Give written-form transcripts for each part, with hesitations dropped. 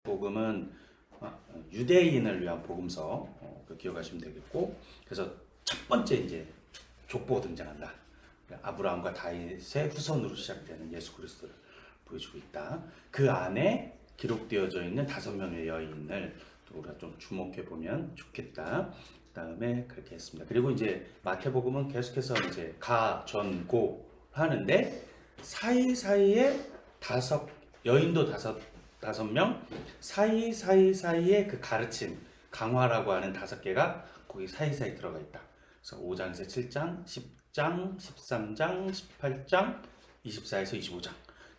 복음은 유대인을 위한 복음서 기억하시면 되겠고, 그래서 첫 번째 이제 족보가 등장한다. 아브라함과 다윗의 후손으로 시작되는 예수 그리스도를 보여주고 있다. 그 안에 기록되어져 있는 5명의 여인을 우리가 좀 주목해 보면 좋겠다. 그다음에 그렇게 했습니다. 그리고 이제 마태복음은 계속해서 이제 가, 전, 고 하는데 사이사이에 여인도 다섯 명 사이사이에 그 가르침, 강화라고 하는 5개가 거기 사이사이 들어가 있다. 그래서 5장에서 7장, 10장, 13장, 18장, 24에서 25장.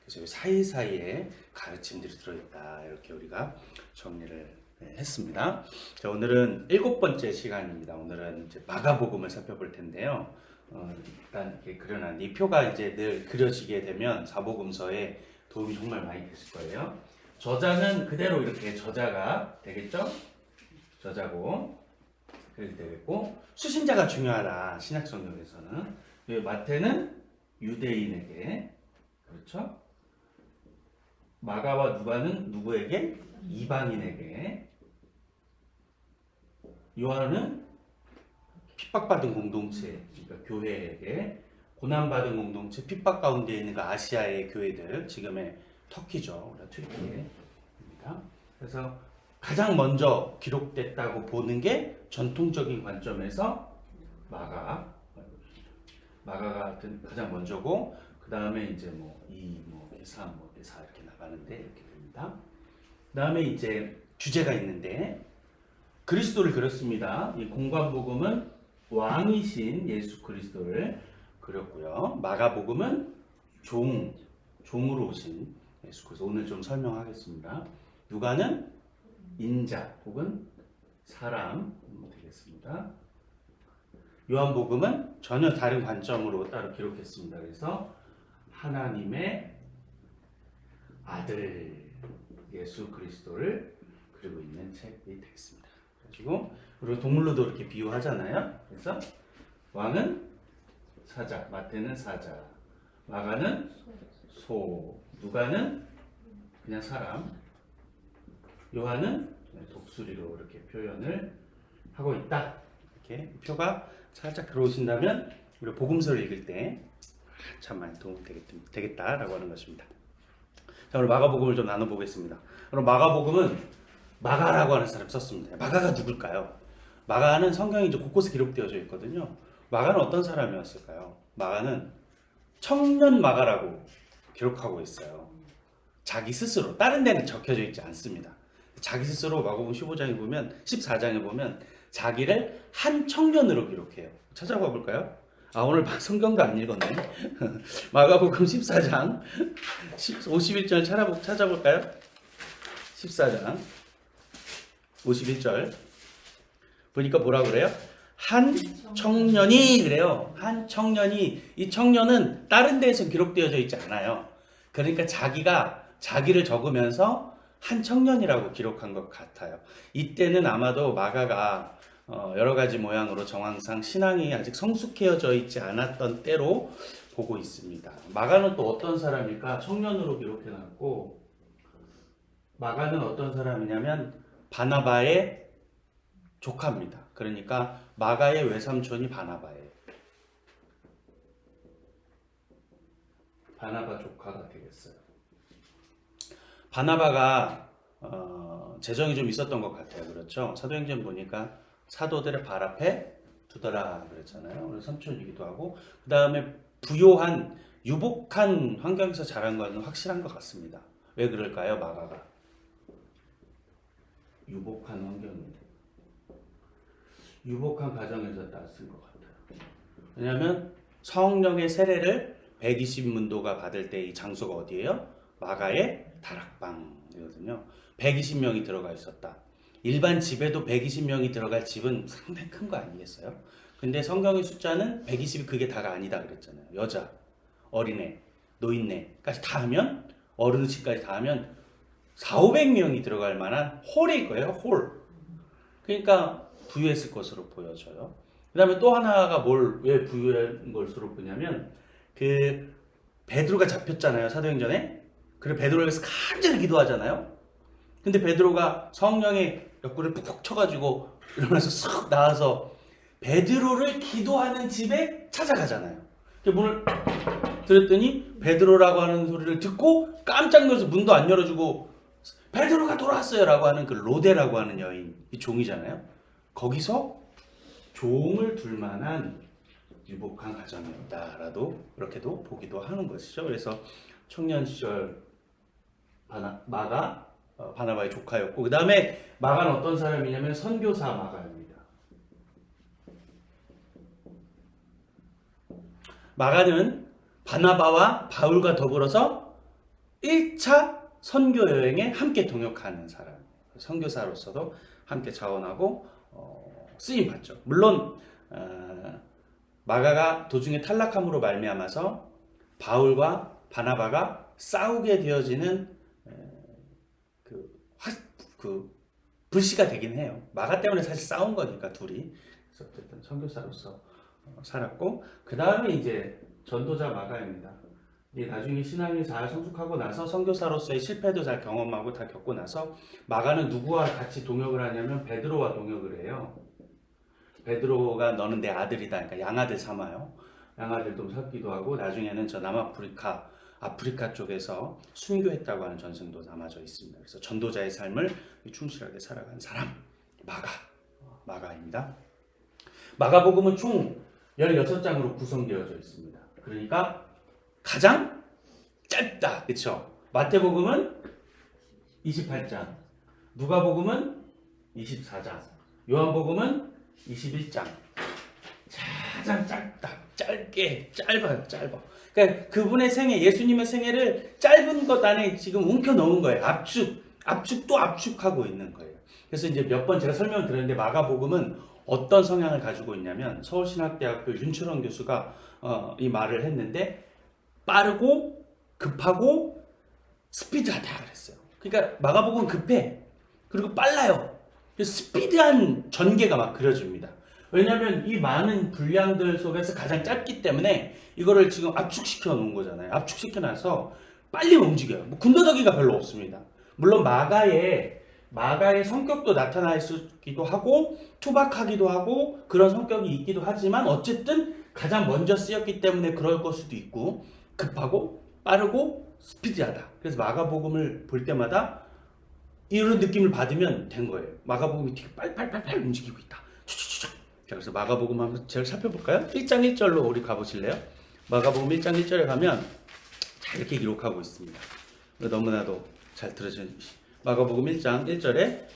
그래서 사이사이에 가르침들이 들어있다. 이렇게 우리가 정리를 했습니다. 자, 오늘은 7번째 시간입니다. 오늘은 이제 마가복음을 살펴볼 텐데요. 일단 이렇게 그려놓은 이 표가 이제 늘 그려지게 되면 사복음서에 도움이 정말 많이 되실 거예요. 저자는 그대로 이렇게 저자가 되겠죠? 저자고 그렇게 되겠고, 수신자가 중요하다. 신약 성경에서는 마태는 유대인에게, 그렇죠? 마가와 누가는 누구에게? 이방인에게. 요한은 핍박받은 공동체, 그러니까 교회에게, 고난받은 공동체, 핍박 가운데 있는 그 아시아의 교회들, 지금의 터키죠, 튀르키예입니다. 그래서 가장 먼저 기록됐다고 보는 게 전통적인 관점에서 마가가 가장 먼저고, 그 다음에 이제 개3, 개4 이렇게 나가는데 이렇게 됩니다. 그 다음에 이제 주제가 있는데 그리스도를 그렸습니다. 이 공관복음은 왕이신 예수 그리스도를 그렸고요. 마가복음은 종으로 오신 예수 그리스도. 오늘 좀 설명하겠습니다. 누가는 인자 혹은 사람 되겠습니다. 요한복음은 전혀 다른 관점으로 따로 기록했습니다. 그래서 하나님의 아들 예수 그리스도를 그리고 있는 책이 되겠습니다. 그리고 동물로도 이렇게 비유하잖아요. 그래서 왕은 사자, 마태는 사자, 마가는 소, 누가는 그냥 사람, 요한은 독수리로 이렇게 표현을 하고 있다. 이렇게 표가 살짝 들어오신다면 우리 복음서를 읽을 때 참 많이 도움이 되겠다라고 하는 것입니다. 자, 오늘 마가복음을 좀 나눠보겠습니다. 그럼 마가복음은 마가라고 하는 사람이 썼습니다. 마가가 누굴까요? 마가는 성경이 이제 곳곳에 기록되어져 있거든요. 마가는 어떤 사람이었을까요? 마가는 청년 마가라고 기록하고 있어요. 자기 스스로, 다른 데는 적혀져 있지 않습니다. 자기 스스로 마가복음 15장에 보면, 14장에 보면 자기를 한 청년으로 기록해요. 찾아봐 볼까요? 오늘 성경도 안 읽었네. 마가복음 14장 51절 찾아볼까요? 14장 51절 보니까 뭐라 그래요? 한 청년이 그래요. 한 청년이, 이 청년은 다른 데에서 기록되어져 있지 않아요. 그러니까 자기를 적으면서 한 청년이라고 기록한 것 같아요. 이때는 아마도 마가가 여러 가지 모양으로 정황상 신앙이 아직 성숙해져 있지 않았던 때로 보고 있습니다. 마가는 또 어떤 사람일까? 청년으로 기록해놨고, 마가는 어떤 사람이냐면 바나바의 조카입니다. 그러니까 마가의 외삼촌이 바나바예요. 바나바 조카가 되겠어요. 바나바가 재정이 좀 있었던 것 같아요. 그렇죠? 사도행전 보니까 사도들의 발 앞에 두더라 그랬잖아요. 그래서 삼촌이기도 하고, 그 다음에 부요한 유복한 환경에서 자란 것은 확실한 것 같습니다. 왜 그럴까요? 마가가 유복한 환경인데, 유복한 가정에서 났을 것 같아요. 왜냐하면 성령의 세례를 120문도가 받을 때 이 장소가 어디예요? 마가의 다락방이거든요. 120명이 들어가 있었다. 일반 집에도 120명이 들어갈 집은 상당히 큰 거 아니겠어요? 근데 성경의 숫자는 120이 그게 다가 아니다 그랬잖아요. 여자, 어린애, 노인네까지 다 하면, 어른식까지 다 하면 400~500명이 들어갈 만한 홀일 거예요. 홀. 그러니까 부유했을 것으로 보여져요. 그 다음에 또 하나가 왜 부유한 것으로 보냐면, 베드로가 잡혔잖아요. 사도행전에. 그리고 베드로에서 간절히 기도하잖아요. 근데 베드로가 성령의 옆구리를 푹푹 쳐가지고 일어나서 쓱 나와서 베드로를 기도하는 집에 찾아가잖아요. 문을 들었더니 베드로라고 하는 소리를 듣고 깜짝 놀라서 문도 안 열어주고 베드로가 돌아왔어요 라고 하는 그 로데라고 하는 여인, 이 종이잖아요. 거기서 종을 둘 만한 유복한 가정이었다라도 그렇게도 보기도 하는 것이죠. 그래서 청년 시절 마가 바나바의 조카였고, 그 다음에 마가는 어떤 사람이냐면 선교사 마가입니다. 마가는 바나바와 바울과 더불어서 1차 선교 여행에 함께 동역하는 사람, 선교사로서도 함께 자원하고 쓰임 받죠. 물론 마가가 도중에 탈락함으로 말미암아서 바울과 바나바가 싸우게 되어지는 그 불씨가 되긴 해요. 마가 때문에 사실 싸운 거니까 둘이. 그래서 어쨌든 선교사로서 살았고, 그 다음에 이제 전도자 마가입니다. 나중에 신앙이 잘 성숙하고 나서 선교사로서의 실패도 잘 경험하고 다 겪고 나서 마가는 누구와 같이 동역을 하냐면 베드로와 동역을 해요. 베드로가 너는 내 아들이다, 그러니까 양아들 삼아요. 양아들도 삼기도 하고, 나중에는 저 아프리카 쪽에서 순교했다고 하는 전승도 남아져 있습니다. 그래서 전도자의 삶을 충실하게 살아간 사람, 마가입니다. 마가복음은 총 16장으로 구성되어져 있습니다. 그러니까 가장 짧다, 그렇죠? 마태복음은 28장, 누가복음은 24장, 요한복음은 21장. 가장 짧아요. 그러니까 그분의 생애, 예수님의 생애를 짧은 것 안에 지금 움켜 넣은 거예요. 압축도 압축하고 있는 거예요. 그래서 이제 몇 번 제가 설명을 드렸는데, 마가복음은 어떤 성향을 가지고 있냐면, 서울신학대학교 윤철원 교수가 이 말을 했는데, 빠르고 급하고 스피드하다 그랬어요. 그러니까 마가복음은 급해, 그리고 빨라요. 그래서 스피드한 전개가 막 그려집니다. 왜냐하면 이 많은 분량들 속에서 가장 짧기 때문에 이거를 지금 압축시켜 놓은 거잖아요. 압축시켜 놔서 빨리 움직여요. 뭐 군더더기가 별로 없습니다. 물론 마가의 성격도 나타나 있기도 하고 투박하기도 하고 그런 성격이 있기도 하지만, 어쨌든 가장 먼저 쓰였기 때문에 그럴 걸 수도 있고, 급하고 빠르고 스피디하다. 그래서 마가복음을 볼 때마다 이런 느낌을 받으면 된 거예요. 마가복음이 되게 빨빨빨빨 움직이고 있다. 자, 그래서 마가복음 한번 제가 살펴볼까요? 1장 1절로 우리 가보실래요? 마가복음 1장 1절에 가면 자, 이렇게 기록하고 있습니다. 너무나도 잘 들으신 마가복음 1장 1절에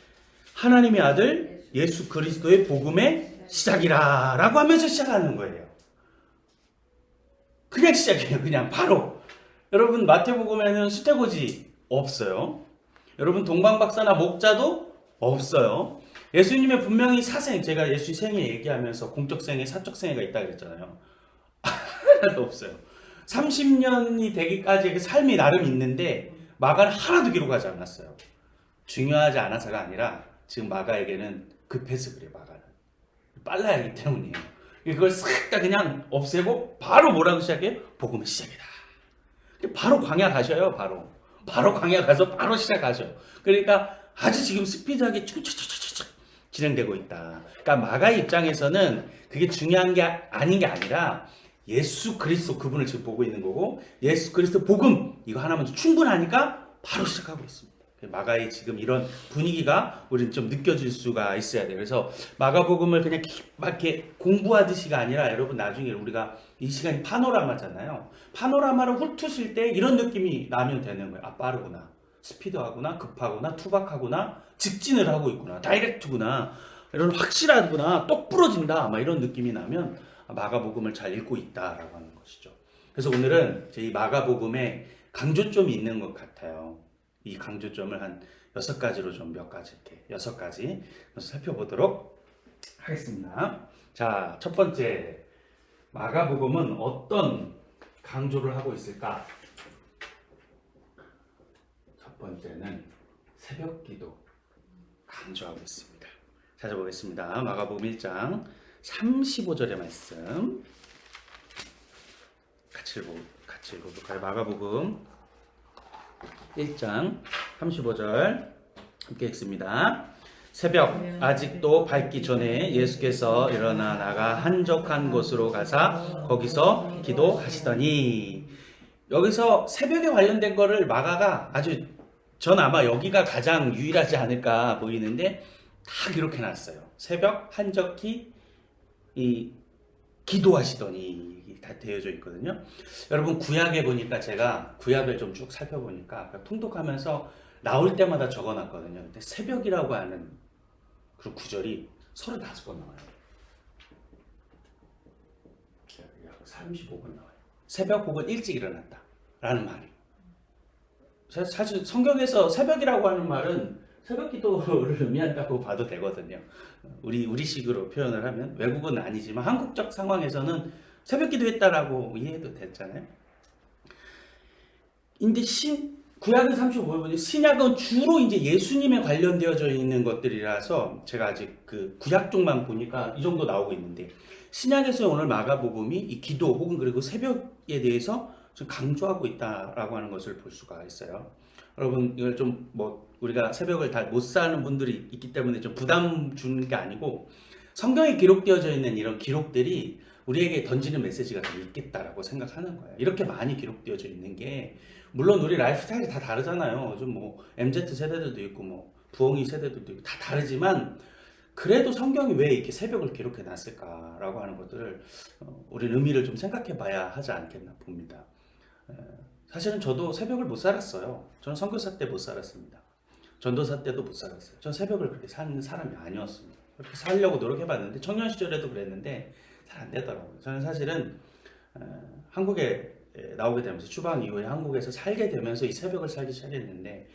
하나님의 아들 예수 그리스도의 복음의 시작이라 라고 하면서 시작하는 거예요. 그냥 시작해요. 그냥 바로. 여러분, 마태복음에는 수태고지 없어요. 여러분, 동방박사나 목자도 없어요. 예수님의 분명히 사생, 제가 예수 생애 얘기하면서 공적생애, 사적생애가 있다 그랬잖아요. 하나도 없어요. 30년이 되기까지의 그 삶이 나름 있는데 마가는 하나도 기록하지 않았어요. 중요하지 않아서가 아니라 지금 마가에게는 급해서 그래요. 마가는 빨라야 하기 때문이에요. 그걸 싹 다 그냥 없애고 바로 뭐라고 시작해요? 복음의 시작이다. 바로 광야 가셔요. 바로 광야 가서 바로 시작하죠. 그러니까 아주 지금 스피드하게 쭉쭉쭉쭉쭉 진행되고 있다. 그러니까 마가의 입장에서는 그게 중요한 게 아닌 게 아니라 예수 그리스도 그분을 지금 보고 있는 거고, 예수 그리스도 복음 이거 하나만 충분하니까 바로 시작하고 있습니다. 마가의 지금 이런 분위기가 우리는 좀 느껴질 수가 있어야 돼요. 그래서 마가복음을 그냥 막 이렇게 공부하듯이가 아니라, 여러분 나중에 우리가 이 시간이 파노라마잖아요. 파노라마를 훑으실 때 이런 느낌이 나면 되는 거예요. 아, 빠르구나, 스피드하구나, 급하구나, 투박하구나, 직진을 하고 있구나, 다이렉트구나, 이런 확실하구나, 똑 부러진다, 막 이런 느낌이 나면 마가복음을 잘 읽고 있다라고 하는 것이죠. 그래서 오늘은 이 마가복음에 강조점이 있는 것 같아요. 이 강조점을 한 6가지로 좀 몇 가지 이렇게 6가지 살펴보도록 하겠습니다. 자, 첫 번째, 마가복음은 어떤 강조를 하고 있을까? 첫 번째는 새벽기도 강조하고 있습니다. 찾아보겠습니다. 마가복음 1장 35절의 말씀 같이 읽어볼까요? 마가복음 1장 35절 함께 읽습니다. 새벽 아직도 밝기 전에 예수께서 일어나 나가 한적한 곳으로 가사 거기서 기도하시더니, 여기서 새벽에 관련된 거를 마가가 아주, 전 아마 여기가 가장 유일하지 않을까 보이는데 다 기록해 놨어요. 새벽 한적히 기도하시더니 다 되어져 있거든요. 여러분, 구약에 보니까, 제가 구약을 좀 쭉 살펴보니까 통독하면서 나올 때마다 적어놨거든요. 근데 새벽이라고 하는 그 구절이 35번 나와요. 35번 나와요. 새벽 혹은 일찍 일어났다 라는 말이. 사실 성경에서 새벽이라고 하는 말은 새벽 기도를 의미한다고 봐도 되거든요. 우리식으로 표현을 하면, 외국은 아니지만 한국적 상황에서는 새벽 기도했다라고 이해해도 됐잖아요. 근데 구약은 35번, 신약은 주로 이제 예수님에 관련되어져 있는 것들이라서 제가 아직 그 구약 쪽만 보니까 이 정도 나오고 있는데, 신약에서 오늘 마가복음이 이 기도 혹은 그리고 새벽에 대해서 좀 강조하고 있다라고 하는 것을 볼 수가 있어요. 여러분, 이걸 좀 우리가 새벽을 다 못 사는 분들이 있기 때문에 좀 부담 주는 게 아니고, 성경에 기록되어져 있는 이런 기록들이 우리에게 던지는 메시지가 더 있겠다라고 생각하는 거예요. 이렇게 많이 기록되어져 있는 게, 물론 우리 라이프 스타일이 다 다르잖아요. 좀 MZ 세대들도 있고 부엉이 세대들도 있고 다 다르지만, 그래도 성경이 왜 이렇게 새벽을 기록해 놨을까라고 하는 것들을 우리는 의미를 좀 생각해 봐야 하지 않겠나 봅니다. 사실은 저도 새벽을 못 살았어요. 저는 선교사 때 못 살았습니다. 전도사 때도 못 살았어요. 전 새벽을 그렇게 사는 사람이 아니었습니다. 그렇게 살려고 노력해 봤는데, 청년 시절에도 그랬는데 잘 안 되더라고요. 저는 사실은 한국에 나오게 되면서, 추방 이후에 한국에서 살게 되면서 이 새벽을 살기 시작했는데,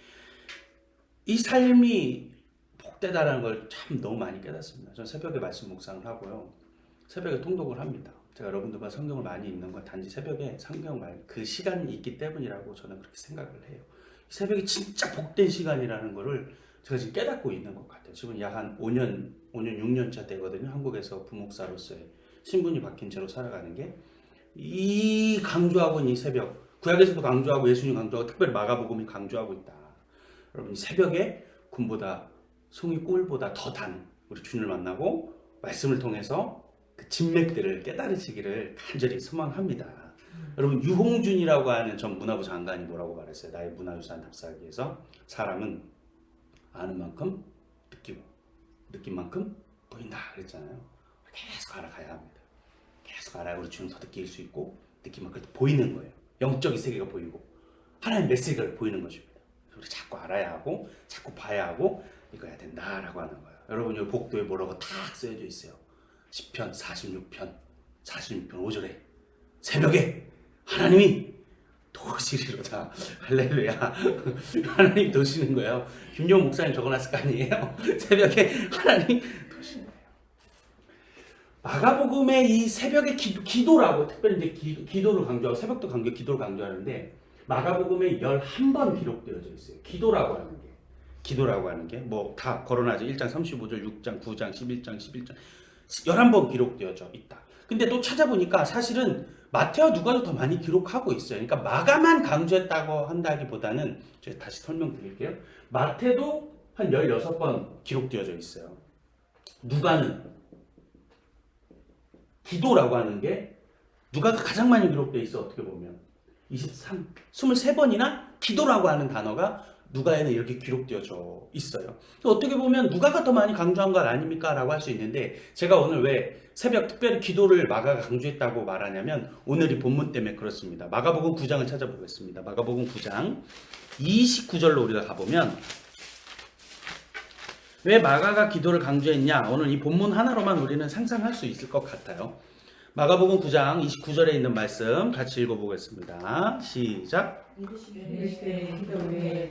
이 삶이 복되다라는 걸 참 너무 많이 깨닫습니다. 저는 새벽에 말씀 묵상을 하고요, 새벽에 통독을 합니다. 제가 여러분들과 성경을 많이 읽는 건 단지 새벽에 성경 그 시간이 있기 때문이라고 저는 그렇게 생각을 해요. 새벽이 진짜 복된 시간이라는 거를 제가 지금 깨닫고 있는 것 같아요. 지금 약 한 5년 6년 차 되거든요. 한국에서 부목사로서의 신분이 바뀐 채로 살아가는 게, 이 강조하고 있는 이 새벽, 구약에서도 강조하고 예수님 강조하고 특별히 마가복음이 강조하고 있다. 여러분, 새벽에 곰보다 송이 꿀보다 더 단 우리 주님을 만나고 말씀을 통해서 그 진맥들을 깨달으시기를 간절히 소망합니다. 여러분, 유홍준이라고 하는 전 문화부 장관이 뭐라고 말했어요? 나의 문화유산 답사하기에서 사람은 아는 만큼 느끼고 느낀 만큼 보인다 그랬잖아요. 계속 알아가야 합니다. 계속 알아야 우리 주님 더 느낄 수 있고, 느낀 만큼 보이는 거예요. 영적인 세계가 보이고 하나님 메시지가 보이는 것입니다. 우리 자꾸 알아야 하고 자꾸 봐야 하고 이거야 된다라고 하는 거예요. 여러분, 여기 복도에 뭐라고 탁 쓰여져 있어요. 시편 46편 5절에 새벽에 하나님이 도시리로다. 할렐루야. 하나님 도시는 거예요. 김용 목사님 적어놨을 거 아니에요? 새벽에 하나님 도시는 거예요. 마가복음의 이 새벽의 기도라고, 특별히 이제 기도를 강조하고, 새벽도 강조, 기도를 강조하는데, 마가복음에 11번 기록되어져 있어요. 기도라고 하는 게 다 거론하죠. 1장 35절, 6장, 9장, 11장, 11장 11번 기록되어져 있다. 근데 또 찾아보니까 사실은 마태와 누가도 더 많이 기록하고 있어요. 그러니까 마가만 강조했다고 한다기보다는, 제가 다시 설명드릴게요. 마태도 한 16번 기록되어져 있어요. 누가는 기도라고 하는 게, 누가가 가장 많이 기록되어 있어. 어떻게 보면 23번이나 기도라고 하는 단어가 누가에는 이렇게 기록되어져 있어요. 어떻게 보면 누가가 더 많이 강조한 것 아닙니까? 라고 할 수 있는데, 제가 오늘 왜 새벽 특별히 기도를 마가가 강조했다고 말하냐면, 오늘 이 본문 때문에 그렇습니다. 마가복음 9장을 찾아보겠습니다. 마가복음 9장 29절로 우리가 가보면, 왜 마가가 기도를 강조했냐? 오늘 이 본문 하나로만 우리는 상상할 수 있을 것 같아요. 마가복음 9장 29절에 있는 말씀 같이 읽어보겠습니다. 시작.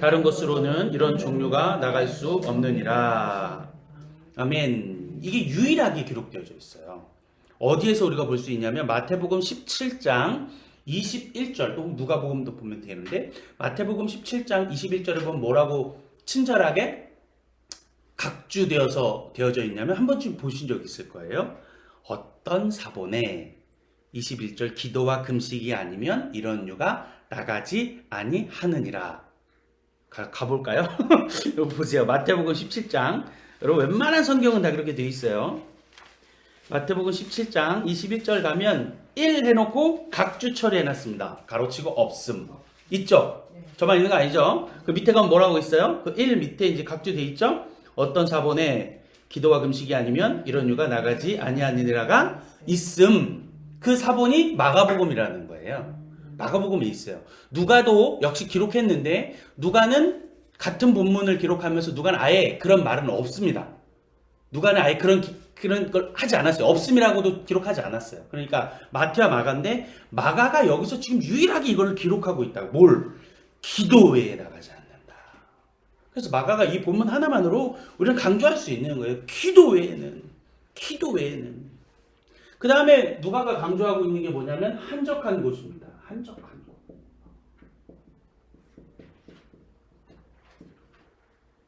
다른 곳으로는 이런 종류가 나갈 수 없느니라. 아멘. 이게 유일하게 기록되어져 있어요. 어디에서 우리가 볼 수 있냐면, 마태복음 17장 21절, 또 누가복음도 보면 되는데, 마태복음 17장 21절에 보면 뭐라고 친절하게 각주되어져 있냐면, 한 번쯤 보신 적 있을 거예요. 어떤 사본에 21절 기도와 금식이 아니면 이런 유가 나가지 아니하느니라. 가볼까요? 여러분 보세요. 마태복음 17장. 여러분 웬만한 성경은 다 그렇게 돼 있어요. 마태복음 17장 21절 가면 1 해놓고 각주 처리해놨습니다. 가로치고 없음. 있죠? 저만 있는 거 아니죠? 그 밑에 가면 뭐라고 있어요? 그 1 밑에 이제 각주 돼 있죠? 어떤 사본에 기도와 금식이 아니면 이런 유가 나가지 아니하니라가 있음. 그 사본이 마가복음이라는 거예요. 마가복음에 있어요. 누가도 역시 기록했는데 누가는 같은 본문을 기록하면서 누가는 아예 그런 말은 없습니다. 누가는 아예 그런 걸 하지 않았어요. 없음이라고도 기록하지 않았어요. 그러니까 마태와 마가인데 마가가 여기서 지금 유일하게 이걸 기록하고 있다고. 뭘? 기도 외에 나가지 않는다. 그래서 마가가 이 본문 하나만으로 우리는 강조할 수 있는 거예요. 기도 외에는. 그 다음에 누가가 강조하고 있는 게 뭐냐면 한적한 곳입니다. 한적한 곳.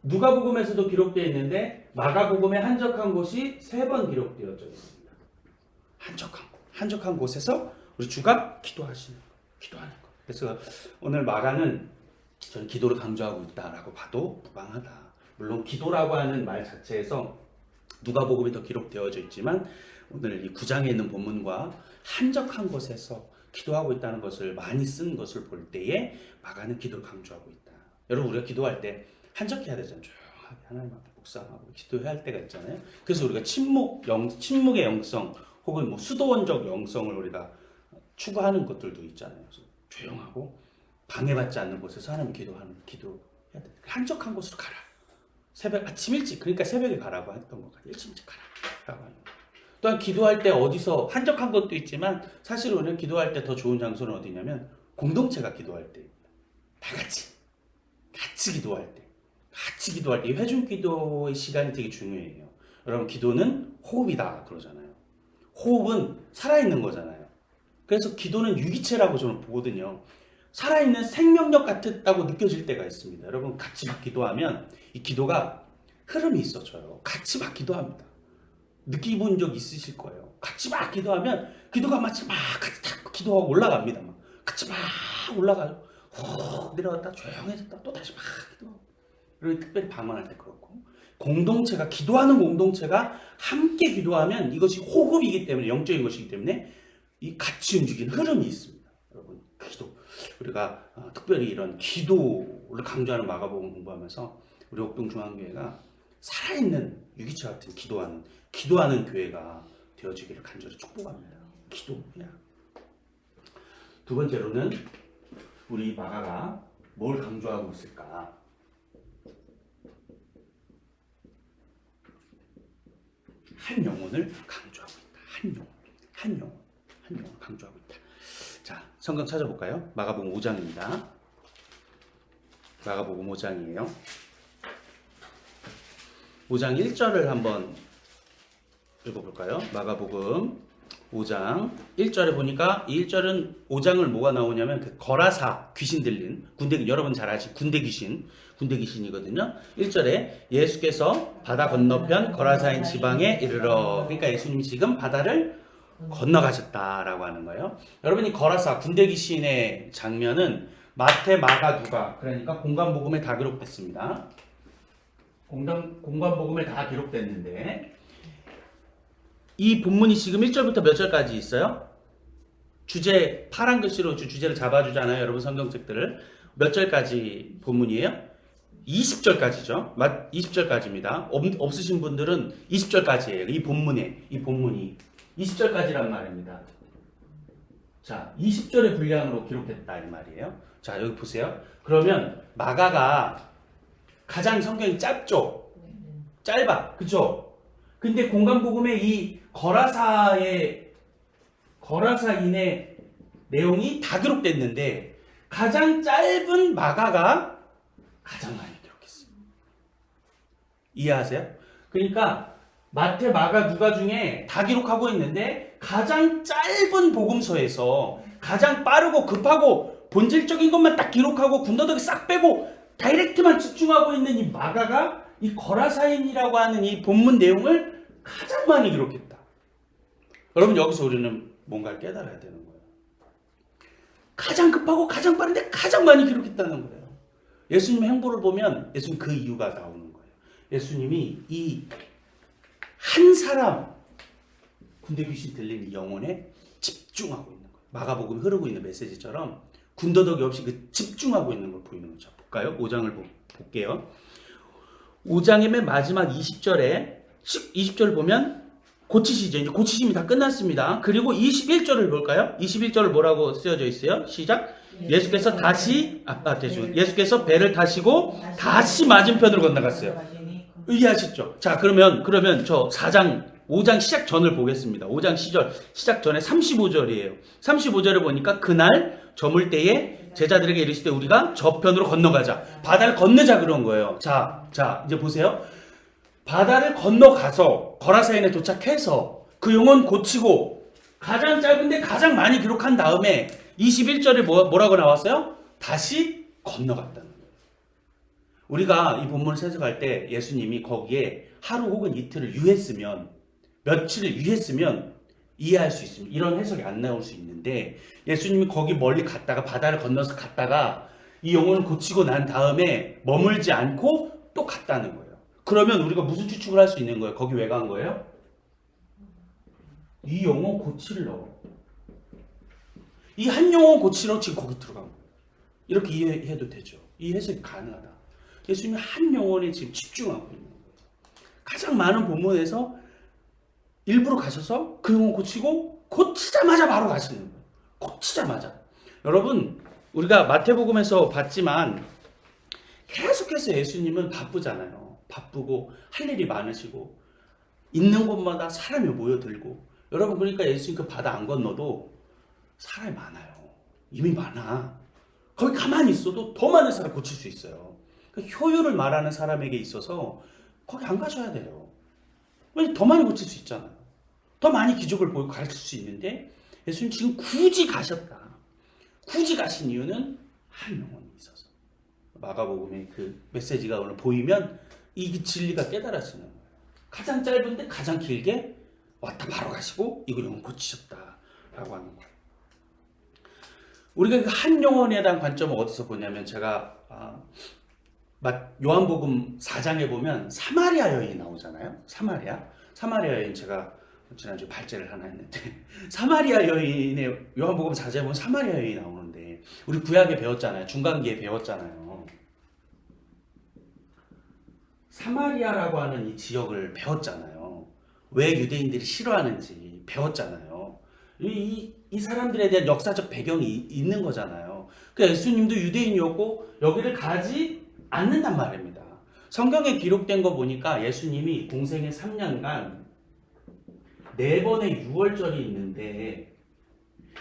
누가복음에서도 기록되어 있는데 마가복음에 한적한 곳이 3번 기록되어져 있습니다. 한적한 곳에서 우리 주가 기도하는 것. 그래서 오늘 마가는 저는 기도를 강조하고 있다라고 봐도 무방하다. 물론 기도라고 하는 말 자체에서 누가복음에 더 기록되어져 있지만 오늘 이 9장에 있는 본문과 한적한 곳에서 기도하고 있다는 것을 많이 쓴 것을 볼 때에 마가는 기도를 강조하고 있다. 여러분 우리가 기도할 때 한적해야 되잖아요. 조용하게 하나님 앞에 묵상하고 기도해야 할 때가 있잖아요. 그래서 우리가 침묵의 영성 혹은 뭐 수도원적 영성을 우리가 추구하는 것들도 있잖아요. 그래서 조용하고 방해받지 않는 곳에서 하나님 기도해야 돼. 한적한 곳으로 가라. 아침 일찍, 그러니까 새벽에 가라고 했던 것 같아요. 일찍 가라고 하는 거. 또한 기도할 때 어디서 한적한 것도 있지만 사실 우리는 기도할 때 더 좋은 장소는 어디냐면 공동체가 기도할 때, 다 같이 기도할 때, 이 회중 기도의 시간이 되게 중요해요. 여러분 기도는 호흡이다 그러잖아요. 호흡은 살아있는 거잖아요. 그래서 기도는 유기체라고 저는 보거든요. 살아있는 생명력 같다고 느껴질 때가 있습니다. 여러분 같이 막 기도하면 이 기도가 흐름이 있어져요. 같이 막 기도합니다. 느끼본 적 있으실 거예요. 같이 막 기도하면 기도가 마치 막 같이 탁 기도하고 올라갑니다. 막 같이 막 올라가요. 후 내려갔다 조용해졌다 또 다시 막 기도하고. 그리고 특별히 방황할 때 그렇고 기도하는 공동체가 함께 기도하면 이것이 호흡이기 때문에 영적인 것이기 때문에 이 같이 움직이는 흐름이 있습니다. 여러분 기도 우리가 특별히 이런 기도를 강조하는 마가복음 공부하면서 우리 옥동중앙교회가 살아있는 유기체 같은 기도하는 교회가 되어지기를 간절히 축복합니다. 기도야. 두 번째로는 우리 마가가 뭘 강조하고 있을까? 한 영혼을 강조하고 있다. 한 영혼을 강조하고 있다. 자, 성경 찾아볼까요? 마가복음 5장입니다. 마가복음 5장이에요. 5장 1절을 한번 읽어볼까요? 마가복음 5장 1절에 보니까 이 1절은 5장을 뭐가 나오냐면 그 거라사 귀신 들린 여러분 잘 아시는 군대 귀신이거든요. 1절에 예수께서 바다 건너편 거라사인 지방에 이르러, 그러니까 예수님이 지금 바다를 건너가셨다라고 하는 거예요. 여러분이 거라사 군대 귀신의 장면은 마태, 마가, 누가, 그러니까 공관복음에 다 기록됐습니다. 공관복음에 다 기록됐는데 이 본문이 지금 1절부터 몇 절까지 있어요? 주제 파란 글씨로 주제를 잡아주잖아요. 여러분 성경책들을. 몇 절까지 본문이에요? 20절까지죠. 20절까지입니다. 없으신 분들은 20절까지예요. 이 본문이 20절까지란 말입니다. 자, 20절의 분량으로 기록했다 이 말이에요. 자, 여기 보세요. 그러면 마가가 가장 성경이 짧죠? 짧아. 그죠? 근데 공관복음의 이 거라사인의 내용이 다 기록됐는데 가장 짧은 마가가 가장 많이 기록했어요. 이해하세요? 그러니까 마태, 마가, 누가 중에 다 기록하고 있는데 가장 짧은 복음서에서 가장 빠르고 급하고 본질적인 것만 딱 기록하고 군더더기 싹 빼고 다이렉트만 집중하고 있는 이 마가가 이 거라사인이라고 하는 이 본문 내용을 가장 많이 기록했다. 여러분 여기서 우리는 뭔가를 깨달아야 되는 거예요. 가장 급하고 가장 빠른데 가장 많이 기록했다는 거예요. 예수님의 행보를 보면 예수님 그 이유가 나오는 거예요. 예수님이 이 한 사람 군대 귀신 들린 이 영혼에 집중하고 있는 거예요. 마가복음에 흐르고 있는 메시지처럼 군더더기 없이 그 집중하고 있는 걸 보이는 거죠. 볼까요? 5장을 볼게요. 5장의 맨 마지막 20절을 보면 고치시죠. 이제 고치심이 다 끝났습니다. 그리고 21절을 볼까요? 21절을 뭐라고 쓰여져 있어요? 시작. 예수께서 예수께서 배를 타시고 다시 맞은편으로 건너갔어요. 이해하시죠? 자, 그러면 저 5장 시작 전을 보겠습니다. 5장 시작 전에 35절이에요. 35절을 보니까 그날 저물 때에 제자들에게 이르시되 우리가 저편으로 건너가자. 바다를 건너자 그런 거예요. 자, 이제 보세요. 바다를 건너가서 거라사인에 도착해서 그 영혼 고치고 가장 짧은데 가장 많이 기록한 다음에 21절에 뭐라고 나왔어요? 다시 건너갔다는 거예요. 우리가 이 본문을 해석할 때 예수님이 거기에 하루 혹은 이틀을 유했으면, 며칠을 유했으면 이해할 수 있습니다. 이런 해석이 안 나올 수 있는데 예수님이 거기 멀리 갔다가 바다를 건너서 갔다가 이 영혼을 고치고 난 다음에 머물지 않고 또 갔다는 거예요. 그러면 우리가 무슨 추측을 할 수 있는 거예요? 거기 왜 간 거예요? 이 영혼 고치러. 이 한 영혼 고치러 지금 거기 들어간 거예요. 이렇게 이해해도 되죠. 이 해석이 가능하다. 예수님이 한 영혼에 지금 집중하고 있는 거예요. 가장 많은 본문에서 일부러 가셔서 그 영혼 고치자마자 바로 가시는 거예요. 고치자마자. 여러분, 우리가 마태복음에서 봤지만 계속해서 예수님은 바쁘잖아요. 바쁘고 할 일이 많으시고 있는 곳마다 사람이 모여들고, 여러분 그러니까 예수님 그 바다 안 건너도 사람이 많아요. 이미 많아. 거기 가만히 있어도 더 많은 사람 고칠 수 있어요. 그러니까 효율을 말하는 사람에게 있어서 거기 안 가셔야 돼요. 왜냐면 더 많이 고칠 수 있잖아요. 더 많이 기적을 보이고 가르칠 수 있는데 예수님 지금 굳이 가셨다. 굳이 가신 이유는 한 영혼이 있어서. 마가복음의 그 메시지가 오늘 보이면 이 진리가 깨달아지는 거예요. 가장 짧은데 가장 길게 왔다 바로 가시고 이거 영혼 고치셨다라고 하는 거예요. 우리가 그 한 영혼에 대한 관점을 어디서 보냐면 제가 요한복음 4장에 보면 사마리아 여인이 나오잖아요. 사마리아 여인 제가 지난주에 발제를 하나 했는데 사마리아 여인의 요한복음 4장에 보면 사마리아 여인이 나오는데 우리 구약에 배웠잖아요. 중간기에 배웠잖아요. 사마리아라고 하는 이 지역을 배웠잖아요. 왜 유대인들이 싫어하는지 배웠잖아요. 이 사람들에 대한 역사적 배경이 있는 거잖아요. 그러니까 예수님도 유대인이었고 여기를 가지 않는단 말입니다. 성경에 기록된 거 보니까 예수님이 공생의 3년간 4번의 유월절이 있는데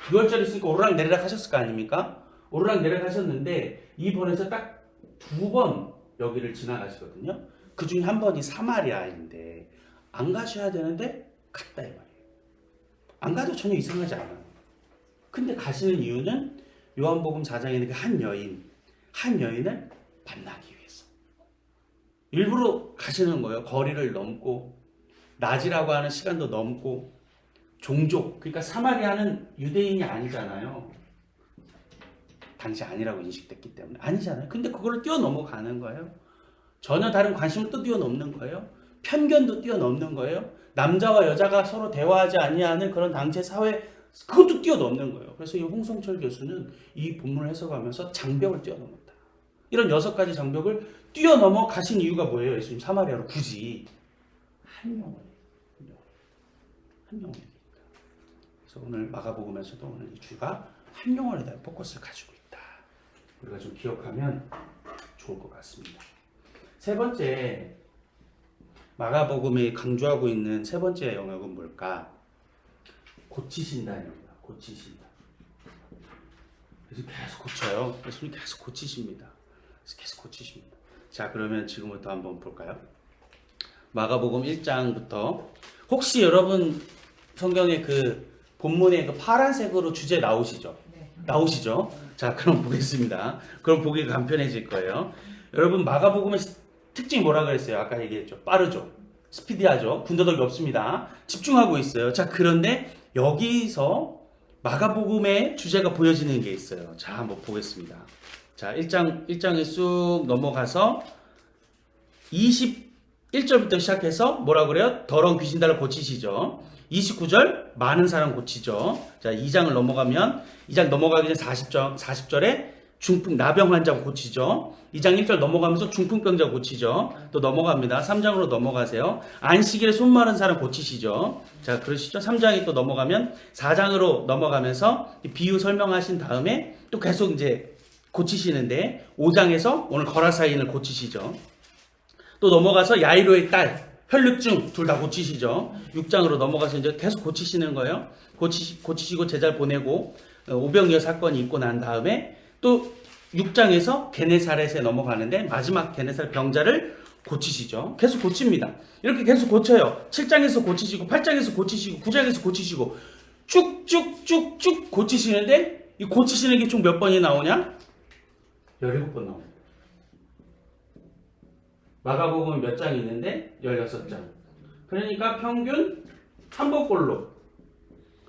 6월절이 있으니까 오르락내리락 하셨을 거 아닙니까? 오르락내리락 하셨는데 이번에서 딱 2번 여기를 지나가시거든요. 그 중에 한 번이 사마리아인데 안 가셔야 되는데 갔다 이 말이에요. 안 가도 전혀 이상하지 않아요. 근데 가시는 이유는 요한복음 4장에 있는 그 한 여인을 만나기 위해서. 일부러 가시는 거예요. 거리를 넘고 낮이라고 하는 시간도 넘고 종족, 그러니까 사마리아는 유대인이 아니잖아요. 당시 아니라고 인식됐기 때문에 아니잖아요. 근데 그걸 뛰어넘어가는 거예요. 전혀 다른 관심을 또 뛰어넘는 거예요. 편견도 뛰어넘는 거예요. 남자와 여자가 서로 대화하지 아니하는 그런 당시의 사회, 그것도 뛰어넘는 거예요. 그래서 이 홍성철 교수는 이 본문을 해석하면서 장벽을 뛰어넘었다. 이런 6가지 장벽을 뛰어넘어 가신 이유가 뭐예요? 예수님 사마리아로 굳이 한 영혼이니까. 그래서 오늘 마가복음에서도 오늘 이 주가 한 영혼에 대한 포커스를 가지고 있다. 우리가 좀 기억하면 좋을 것 같습니다. 세 번째, 마가복음이 강조하고 있는 세 번째 영역은 뭘까? 고치신다는 겁니다. 고치신다. 그래서 계속 고쳐요. 예수님 계속 고치십니다. 계속 고치십니다. 자, 그러면 지금부터 한번 볼까요? 마가복음 1장부터 혹시 여러분 성경에 그 본문에 그 파란색으로 주제 나오시죠? 네. 나오시죠? 자, 그럼 보겠습니다. 그럼 보기 간편해질 거예요. 여러분 마가복음의 특징이 뭐라 그랬어요? 아까 얘기했죠. 빠르죠. 스피디하죠. 군더더기 없습니다. 집중하고 있어요. 자, 그런데 여기서 마가복음의 주제가 보여지는 게 있어요. 자, 한번 보겠습니다. 자, 1장에 쑥 넘어가서 21절부터 시작해서 뭐라 그래요? 더러운 귀신들을 고치시죠. 29절 많은 사람 고치죠. 자, 2장을 넘어가면 2장 넘어가기 전 40절에 중풍 나병 환자 고치죠. 2장 1절 넘어가면서 중풍병자 고치죠. 또 넘어갑니다. 3장으로 넘어가세요. 안식일에 손 마른 사람 고치시죠. 자, 그러시죠. 3장이 또 넘어가면 4장으로 넘어가면서 비유 설명하신 다음에 또 계속 이제 고치시는데 5장에서 오늘 거라사인을 고치시죠. 또 넘어가서 야이로의 딸 혈루증 둘 다 고치시죠. 6장으로 넘어가서 이제 계속 고치시는 거예요. 고치시고 제자를 보내고 오병이어 사건이 있고 난 다음에 또 6장에서 게네사렛에 넘어가는데 마지막 게네사렛 병자를 고치시죠. 계속 고칩니다. 이렇게 계속 고쳐요. 7장에서 고치시고 8장에서 고치시고 9장에서 고치시고 쭉쭉쭉쭉 고치시는데 이 고치시는 게 총 몇 번이 나오냐? 17번 나옵니다. 마가복음은 몇 장이 있는데 16장. 그러니까 평균 한 번꼴로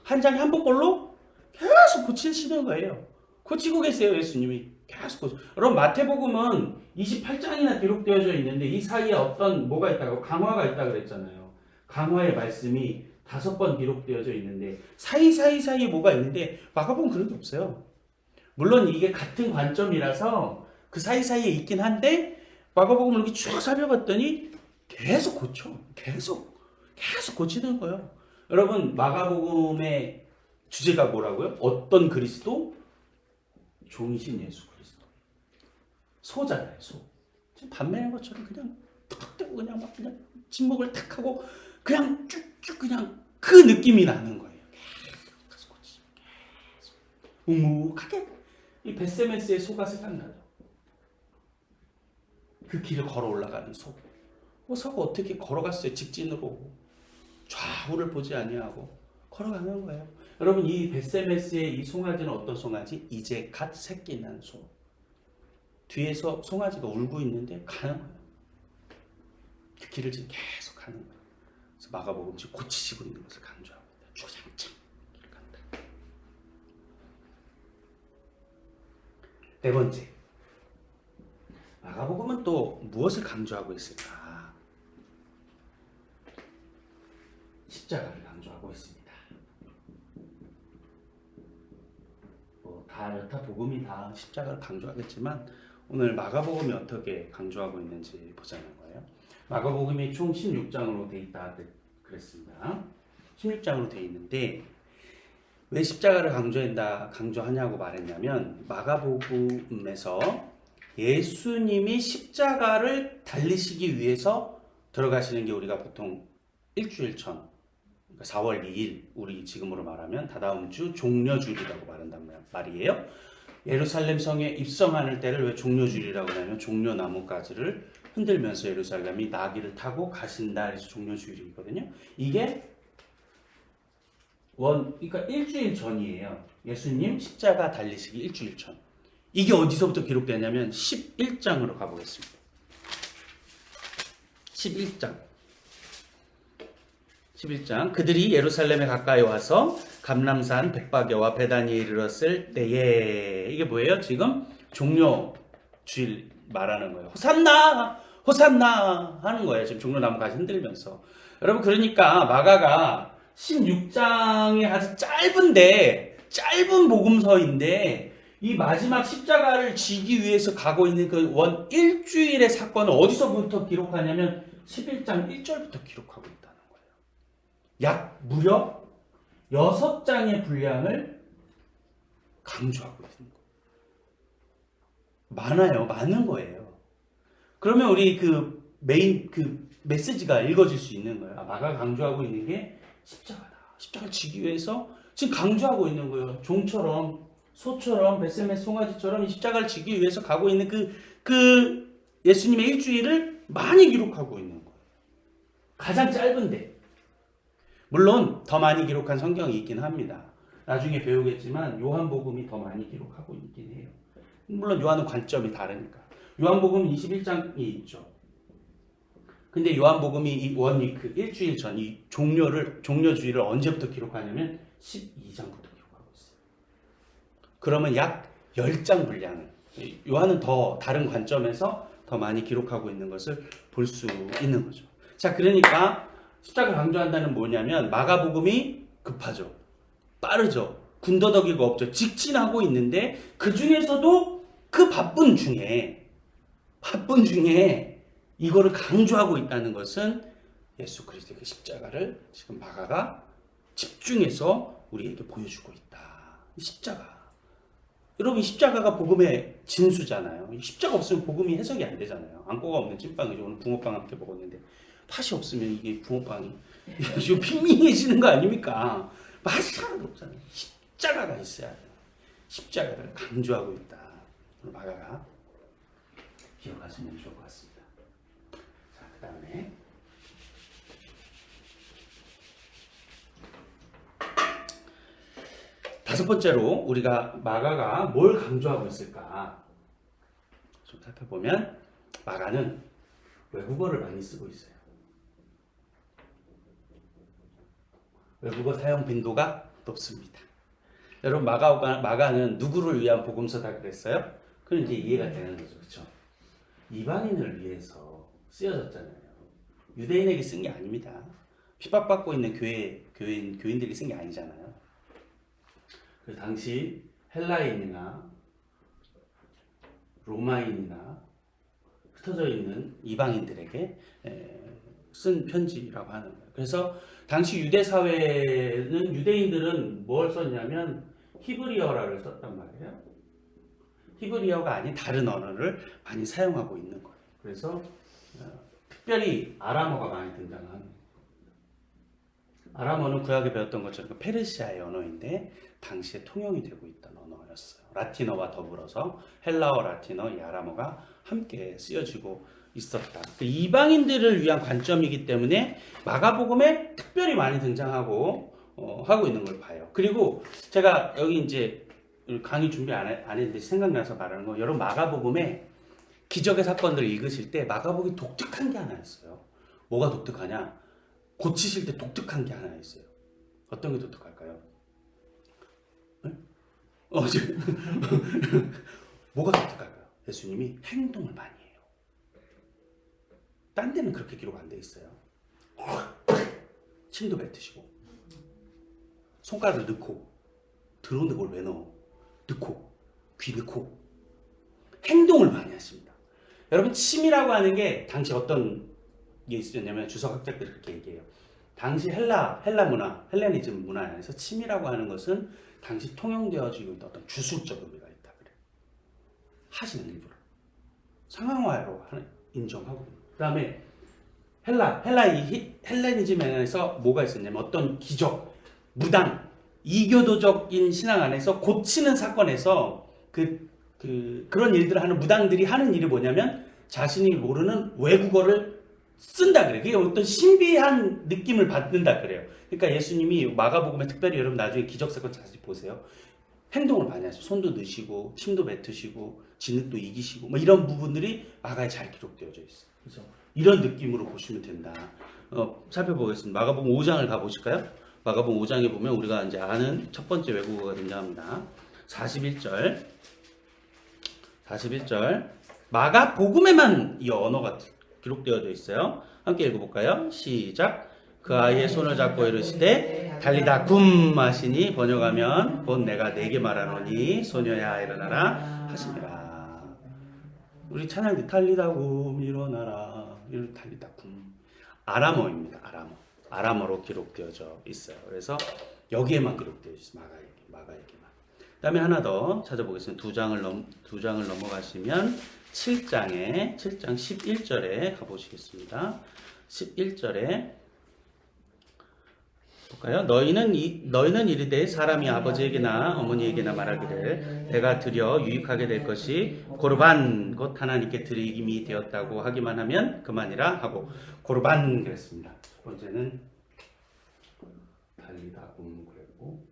한 장에 한 번꼴로 계속 고치시는 거예요. 고치고 계세요. 예수님이 계속 고치. 여러분 마태복음은 28장이나 기록되어져 있는데 이 사이에 어떤 뭐가 있다고 강화가 있다고 그랬잖아요. 강화의 말씀이 5번 기록되어져 있는데 사이사이사이에 뭐가 있는데 마가복음은 그런 게 없어요. 물론 이게 같은 관점이라서 그 사이사이에 있긴 한데 마가복음을 이렇게 쭉 살펴봤더니 계속 고쳐. 계속 고치는 거예요. 여러분 마가복음의 주제가 뭐라고요? 어떤 그리스도? 종이신 예수 그리스도. 소잖아요. 소. 지금 반매는 것처럼 그냥 탁 대고 그냥 막 그냥 침묵을 탁 하고 그냥 쭉쭉 그냥 그 느낌이 나는 거예요. 계속 고치시면 계속 묵묵하게 이 벳세메스의 소가 생각나죠. 그 길을 걸어 올라가는 소. 소가 어떻게 걸어갔어요? 직진으로 좌우를 보지 아니하고 걸어가는 거예요. 여러분 이 벳세메스의 이 송아지는 어떤 송아지? 이제 갓 새끼 난 소. 뒤에서 송아지가 울고 있는데 가는 거예요. 그 길을 지금 계속 가는 거예요. 그래서 마가복음 지금 고치시고 있는 것을 강조하고 있다. 주장창 길을 간다. 네 번째. 마가복음은 또 무엇을 강조하고 있을까? 십자가를 강조하고 있습니다. 여타 복음이 다 십자가를 강조하겠지만 오늘 마가복음이 어떻게 강조하고 있는지 보자는 거예요. 마가복음이 총 16장으로 돼 있다 그랬습니다. 16장으로 돼 있는데 왜 십자가를 강조하냐고 말했냐면 마가복음에서 예수님이 십자가를 달리시기 위해서 들어가시는 게 우리가 보통 일주일 전, 그러니까 4월 2일, 우리 지금으로 말하면 다다음 주 종려주일이라고 말한단 말이에요. 예루살렘 성에 입성하는 때를 왜 종려주일이라고 하냐면 종려나무가지를 흔들면서 예루살렘이 나귀를 타고 가신다 해서 종려주일이거든요. 이게 그러니까 일주일 전이에요. 예수님 십자가 달리시기 일주일 전. 이게 어디서부터 기록되냐면 11장으로 가보겠습니다. 11장. 그들이 예루살렘에 가까이 와서 감람산 백박여와 베다니에 이르렀을 때에 이게 뭐예요? 지금 종려주일 말하는 거예요. 호산나! 호산나! 하는 거예요. 지금 종려나무까지 흔들면서. 여러분 그러니까 마가가 16장에 아주 짧은 복음서인데 이 마지막 십자가를 지기 위해서 가고 있는 그 일주일의 사건을 어디서부터 기록하냐면 11장 1절부터 기록하고 있다는 거예요. 약 무려 6장의 분량을 강조하고 있는 거예요. 많은 거예요. 그러면 우리 그 메인 그 메시지가 읽어질 수 있는 거예요. 마가가 강조하고 있는 게 십자가다. 십자가를 지기 위해서 지금 강조하고 있는 거예요. 종처럼 소처럼 벳세메스 송아지처럼 이 십자가를 지기 위해서 가고 있는 그 예수님의 일주일을 많이 기록하고 있는 거예요. 가장 짧은데 물론 더 많이 기록한 성경이 있긴 합니다. 나중에 배우겠지만 요한복음이 더 많이 기록하고 있긴 해요. 물론 요한은 관점이 다르니까. 요한복음 21장이 있죠. 근데 요한복음이 그 일주일 전 이 종려주일을 언제부터 기록하냐면 12장부터 기록하고 있어요. 그러면 약 10장 분량을 요한은 더 다른 관점에서 더 많이 기록하고 있는 것을 볼 수 있는 거죠. 자, 그러니까 십자가 강조한다는 뭐냐면 마가복음이 급하죠. 빠르죠. 군더더기가 없죠. 직진하고 있는데 그 중에서도 그 바쁜 중에 이거를 강조하고 있다는 것은 예수 그리스도의 그 십자가를 지금 마가가 집중해서 우리에게 보여주고 있다. 십자가. 여러분, 십자가가 복음의 진수잖아요. 십자가 없으면 복음이 해석이 안 되잖아요. 안고가 없는 찐빵이죠. 오늘 붕어빵 함께 먹었는데 팥이 없으면 이게 붕어빵이 좀 핑밍해지는 거 아닙니까? 맛이 하나도 없잖아요. 십자가가 있어야 돼요. 십자가를 강조하고 있다. 오늘 마가가 기억하시면 좋을 것 같습니다. 자, 그 다음에 다섯 번째로 우리가 마가가 뭘 강조하고 있을까 좀 살펴보면 마가는 외국어를 많이 쓰고 있어요. 외국어 사용 빈도가 높습니다. 여러분, 마가는 누구를 위한 복음서다 그랬어요? 그럼 이제 이해가 되는 거죠. 그렇죠? 이방인을 위해서 쓰여졌잖아요. 유대인에게 쓴 게 아닙니다. 핍박받고 있는 교인들이 쓴 게 아니잖아요. 그 당시 헬라인이나 로마인이나 흩어져 있는 이방인들에게 쓴 편지라고 하는 거예요. 그래서 당시 유대 사회는 유대인들은 뭘 썼냐면 히브리어를 썼단 말이에요. 히브리어가 아닌 다른 언어를 많이 사용하고 있는 거예요. 그래서 특별히 아람어가 많이 등장하는 거예요. 아람어는 구약에 배웠던 것처럼 페르시아의 언어인데 당시에 통용이 되고 있던 언어였어요. 라틴어와 더불어서 헬라어, 라틴어, 이 아람어가 함께 쓰여지고 있었다. 이방인들을 위한 관점이기 때문에 마가복음에 특별히 많이 등장하고 하고 있는 걸 봐요. 그리고 제가 여기 이제 강의 준비 안 했는데 생각나서 말하는 거, 여러분 마가복음에 기적의 사건들을 읽으실 때 마가복음이 독특한 게 하나 있어요. 뭐가 독특하냐? 고치실 때 독특한 게 하나 있어요. 어떤 게 독특할까요? 네? 뭐가 독특할까요? 예수님이 행동을 많이 해요. 딴 데는 그렇게 기록 안 돼 있어요. 침도 뱉으시고 손가락을 넣고 들어오는데 뭘 왜 넣어? 넣고 귀 넣고 행동을 많이 하십니다. 여러분, 침이라고 하는 게 당시 어떤 게 있었냐면 주석학자들이 그렇게 얘기해요. 당시 헬라 문화, 헬레니즘 문화 안에서 침이라고 하는 것은 당시 통용되어지고 있던 어떤 주술적 의미가 있다 그래요. 하시는 일부러 상황화로 인정하고. 그다음에 헬레니즘 안에서 뭐가 있었냐면 어떤 기적, 무당, 이교도적인 신앙 안에서 고치는 사건에서 그런 일들을 하는 무당들이 하는 일이 뭐냐면 자신이 모르는 외국어를 쓴다 그래요. 그게 어떤 신비한 느낌을 받는다 그래요. 그러니까 예수님이 마가복음에 특별히 여러분 나중에 기적사건 자세히 보세요. 행동을 많이 하시고 손도 넣으시고 침도 뱉으시고 진흙도 이기시고 뭐 이런 부분들이 마가에 잘 기록되어져 있어요. 그래서 이런 느낌으로 보시면 된다. 살펴보겠습니다. 마가복음 5장을 가보실까요? 마가복음 5장에 보면 우리가 이제 아는 첫 번째 외국어가 등장합니다. 41절. 마가복음에만 이 언어가 기록되어져 있어요. 함께 읽어볼까요? 시작. 그 아이의 손을 잡고 이르시되 달리다 굼 하시니 번역하면 곧 내가 네게 말하노니 소녀야 일어나라 하시니라. 우리 찬양대 달리다 굼 일어나라. 달리다 굼. 아람어입니다. 아람어로 기록되어져 있어요. 그래서 여기에만 기록되어 있어요. 마가에게만. 그다음에 하나 더 찾아보겠습니다. 두 장을 넘어가시면 7장 11절에 가보시겠습니다. 11절에 볼까요? 너희는 이르되 사람이 아버지에게나 어머니에게나 말하기를 내가 드려 유익하게 될 것이 고르반 곧 하나님께 드림이 되었다고 하기만 하면 그만이라 하고 고르반 그랬습니다. 첫 번째는 달리다 그랬고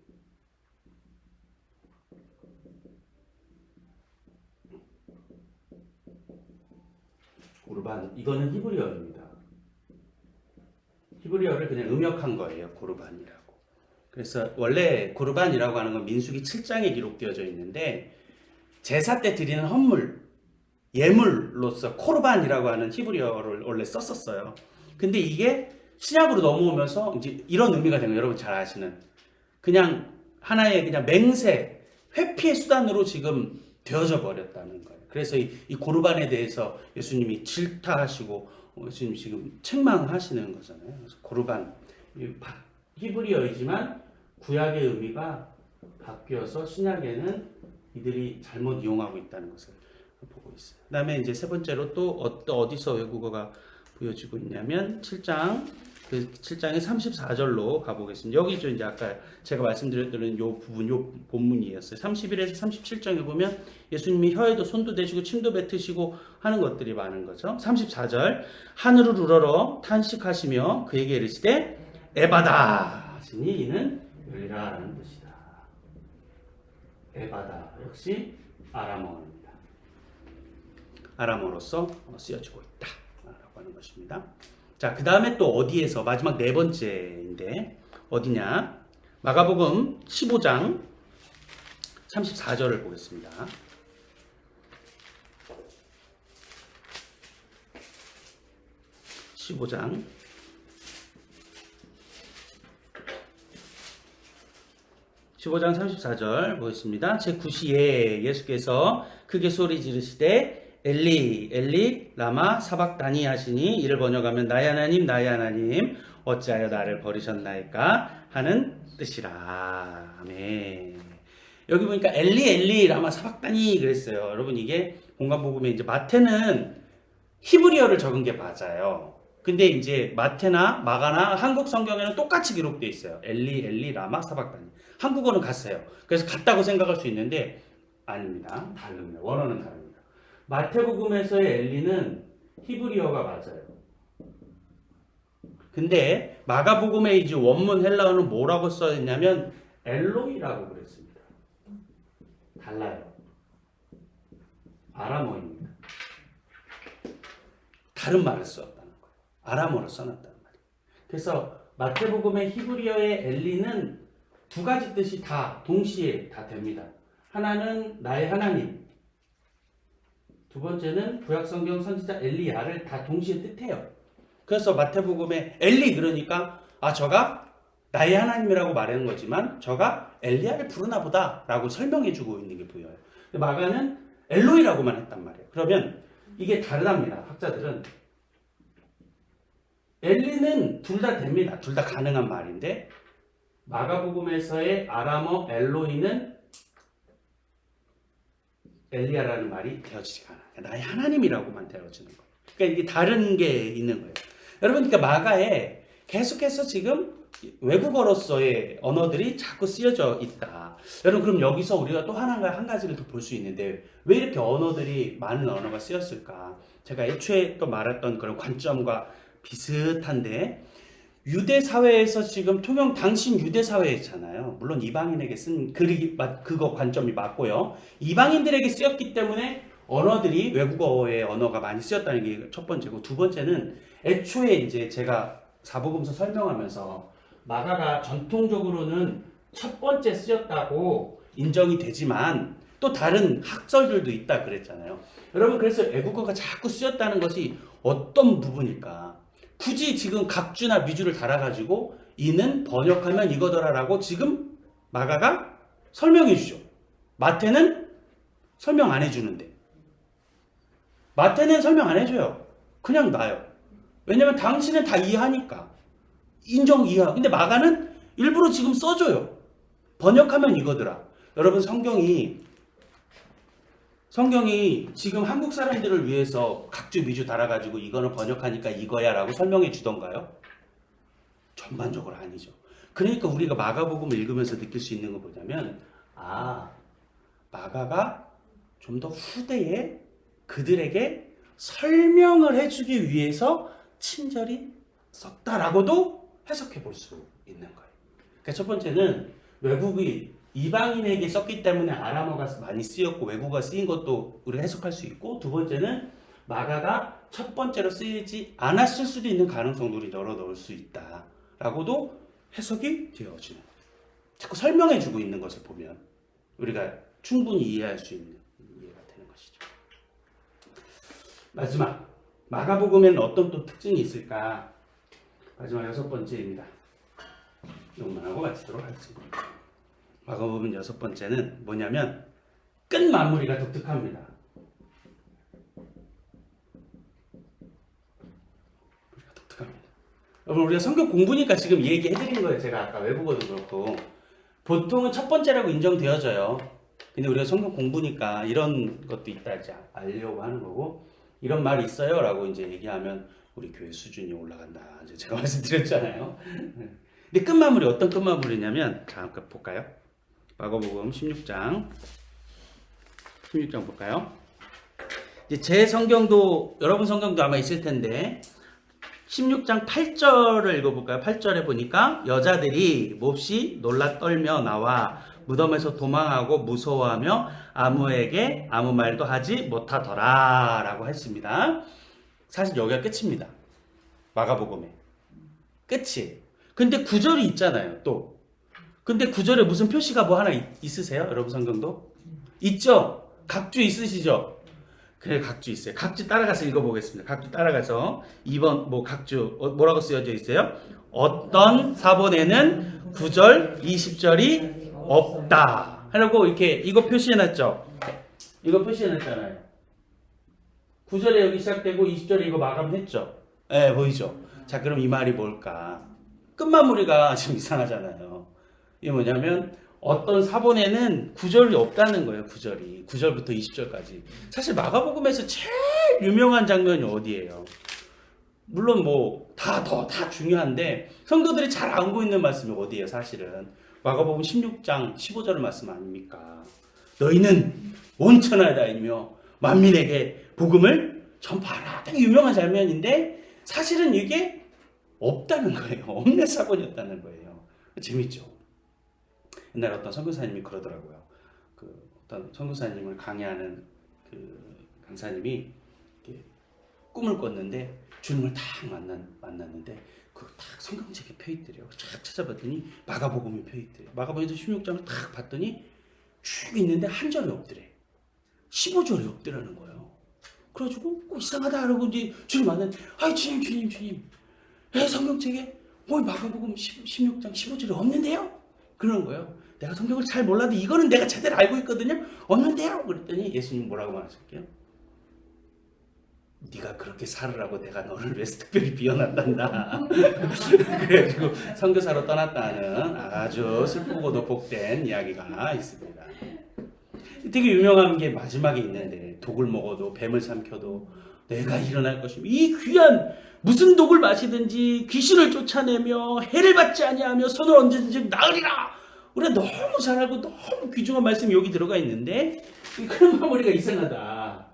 고르반, 이거는 히브리어입니다. 히브리어를 그냥 음역한 거예요. 고르반이라고. 그래서 원래 고르반이라고 하는 건 민수기 7장에 기록되어져 있는데 제사 때 드리는 헌물, 예물로서 코르반이라고 하는 히브리어를 원래 썼었어요. 근데 이게 신약으로 넘어오면서 이제 이런 의미가 된 거예요. 여러분 잘 아시는. 그냥 하나의 그냥 맹세, 회피의 수단으로 지금 되어져 버렸다는 거예요. 그래서 이 고르반에 대해서 예수님이 질타하시고 예수님 지금 책망하시는 거잖아요. 그래서 고르반, 히브리어이지만 구약의 의미가 바뀌어서 신약에는 이들이 잘못 이용하고 있다는 것을 보고 있어요. 그 다음에 이제 세 번째로 또 어디서 외국어가 보여지고 있냐면 7장, 그 7장의 34절로 가보겠습니다. 여기죠. 이제 아까 제가 말씀드렸던 요 부분, 요 본문이었어요. 31에서 37장에 보면 예수님이 혀에도 손도 대시고 침도 뱉으시고 하는 것들이 많은 거죠. 34절, 하늘을 우러러 탄식하시며 그에게 이르시되 에바다 하시니 이는 열리라 라는 뜻이다. 에바다 역시 아람어입니다. 아람어로서 쓰여지고 있다 라고 하는 것입니다. 자, 그 다음에 또 어디에서 마지막 네 번째인데 어디냐? 마가복음 15장 34절을 보겠습니다. (15장) 15장 34절 보겠습니다. 제9시에 예수께서 크게 소리 지르시되 엘리 엘리 라마 사박다니 하시니 이를 번역하면 나의 하나님 나의 하나님 어찌하여 나를 버리셨나이까 하는 뜻이라. 아멘. 여기 보니까 엘리 엘리 라마 사박다니 그랬어요. 여러분 이게 공간복음에 이제 마태는 히브리어를 적은 게 맞아요. 근데 이제 마태나 마가나 한국 성경에는 똑같이 기록되어 있어요. 엘리 엘리 라마 사박다니. 한국어는 같아요. 그래서 같다고 생각할 수 있는데 아닙니다. 다릅니다. 원어는 다릅니다. 마태복음에서의 엘리는 히브리어가 맞아요. 근데 마가복음의 이제 원문 헬라어는 뭐라고 써 있냐면 엘로이라고 그랬습니다. 달라요. 아람어입니다. 다른 말을 썼다는 거예요. 아람어를 써놨다는 말이에요. 그래서 마태복음의 히브리어의 엘리는 두 가지 뜻이 다 동시에 다 됩니다. 하나는 나의 하나님, 두 번째는 구약성경 선지자 엘리야를 다 동시에 뜻해요. 그래서 마태복음에 엘리 그러니까 저가 나의 하나님이라고 말하는 거지만 저가 엘리야를 부르나 보다 라고 설명해주고 있는 게 보여요. 마가는 엘로이라고만 했단 말이에요. 그러면 이게 다르답니다. 학자들은 엘리는 둘 다 됩니다. 둘 다 가능한 말인데 마가복음에서의 아람어 엘로이는 엘리야라는 말이 되어지지가 않아요. 나의 하나님이라고만 되어지는 거예요. 그러니까 이게 다른 게 있는 거예요. 여러분, 그러니까 마가에 계속해서 지금 외국어로서의 언어들이 자꾸 쓰여져 있다. 여러분, 그럼 여기서 우리가 또 한 가지를 더 볼 수 있는데 왜 이렇게 언어들이 많은 언어가 쓰였을까? 제가 애초에 또 말했던 그런 관점과 비슷한데 유대 사회에서 지금 통영 당신 유대 사회잖아요. 물론 이방인에게 쓴 그거 관점이 맞고요. 이방인들에게 쓰였기 때문에 언어들이 외국어의 언어가 많이 쓰였다는 게 첫 번째고, 두 번째는 애초에 이제 제가 사복음서 설명하면서 마가가 전통적으로는 첫 번째 쓰였다고 인정이 되지만 또 다른 학설들도 있다 그랬잖아요. 여러분, 그래서 외국어가 자꾸 쓰였다는 것이 어떤 부분일까? 굳이 지금 각주나 미주를 달아가지고 이는 번역하면 이거더라라고 지금 마가가 설명해 주죠. 마태는 설명 안 해주는데. 마태는 설명 안 해줘요. 그냥 놔요. 왜냐면 당신은 다 이해하니까. 이해하. 근데 마가는 일부러 지금 써줘요. 번역하면 이거더라. 여러분, 성경이 지금 한국 사람들을 위해서 각주 미주 달아가지고 이거는 번역하니까 이거야 라고 설명해 주던가요? 전반적으로 아니죠. 그러니까 우리가 마가복음을 읽으면서 느낄 수 있는 거 뭐냐면 마가가 좀 더 후대에 그들에게 설명을 해주기 위해서 친절히 썼다라고도 해석해 볼 수 있는 거예요. 그러니까 첫 번째는 외국이 이방인에게 썼기 때문에 아람어가 많이 쓰였고 외국어가 쓰인 것도 우리가 해석할 수 있고, 두 번째는 마가가 첫 번째로 쓰이지 않았을 수도 있는 가능성도 우리 열어 넣을 수 있다라고도 해석이 되어지는 거예요. 자꾸 설명해주고 있는 것을 보면 우리가 충분히 이해할 수 있는 마지막 마가복음에는 어떤 또 특징이 있을까? 마지막 6번째입니다. 이것만 하고 마치도록 하겠습니다. 마가복음 6번째는 뭐냐면 끝마무리가 독특합니다. 독특합니다. 여러분 우리가 성경 공부니까 지금 얘기해드린 거예요. 제가 아까 외국어도 그렇고 보통은 첫 번째라고 인정되어져요. 근데 우리가 성경 공부니까 이런 것도 있다 이제 알려고 하는 거고 이런 말이 있어요 라고 이제 얘기하면 우리 교회 수준이 올라간다. 이제 제가 말씀드렸잖아요. 근데 끝마무리 어떤 끝마무리냐면 잠깐 볼까요? 마가복음 16장 볼까요? 이제 제 성경도 여러분 성경도 아마 있을 텐데 16장 8절을 읽어볼까요? 8절에 보니까 여자들이 몹시 놀라 떨며 나와 무덤에서 도망하고 무서워하며 아무에게 아무 말도 하지 못하더라 라고 했습니다. 사실 여기가 끝입니다. 마가복음의 끝이. 근데 9절이 있잖아요. 또 근데 9절에 무슨 표시가 뭐 하나 있으세요? 여러분 성경도? 있죠? 각주 있으시죠? 그래 각주 있어요. 각주 따라가서 읽어보겠습니다. 각주 따라가서 2번 뭐 각주 뭐라고 쓰여져 있어요? 어떤 사본에는 9절 20절이 없다 하라고 이렇게 이거 표시해놨죠? 이거 표시해놨잖아요. 9절에 여기 시작되고 20절에 이거 마감했죠? 네 보이죠? 자 그럼 이 말이 뭘까? 끝마무리가 지금 이상하잖아요. 이게 뭐냐면 어떤 사본에는 9절이 없다는 거예요. 9절부터 20절까지. 사실 마가복음에서 제일 유명한 장면이 어디예요? 물론 뭐 다 중요한데 성도들이 잘 알고 있는 말씀이 어디예요? 사실은 마가복음 16장 15절 말씀 아닙니까? 너희는 온 천하에 다니며 만민에게 복음을 전파하라. 되게 유명한 장면인데 사실은 이게 없다는 거예요. 없는 사본이었다는 거예요. 재밌죠? 옛날에 어떤 선교사님이 그러더라고요. 그 어떤 선교사님을 강의하는 그 강사님이 꿈을 꿨는데 주님을 딱 만났는데 그거 딱 성경책에 펴있더래요. 쫙 찾아봤더니 마가복음이 펴있더래요. 마가복음에서 16장을 딱 봤더니 쭉 있는데 한 절이 없더래. 15절이 없더라는 거예요. 그래가지고 이상하다 하고 이제 주님 만났는데 아이 주님 성경책에 뭐 마가복음 16장 15절이 없는데요? 그러는 거예요. 내가 성경을 잘 몰라도 이거는 내가 제대로 알고 있거든요. 없는데요? 그랬더니 예수님 뭐라고 말하실게요? 네가 그렇게 살으라고 내가 너를 왜 특별히 비워놨단다. 그래가지고 선교사로 떠났다는 아주 슬프고도 복된 이야기가 있습니다. 되게 유명한 게 마지막에 있는데 독을 먹어도 뱀을 삼켜도 내가 일어날 것이며 이 귀한 무슨 독을 마시든지 귀신을 쫓아내며 해를 받지 아니하며 손을 얹든지 나으리라. 우리가 너무 잘 알고 너무 귀중한 말씀이 여기 들어가 있는데 그런 마무리가 이상하다.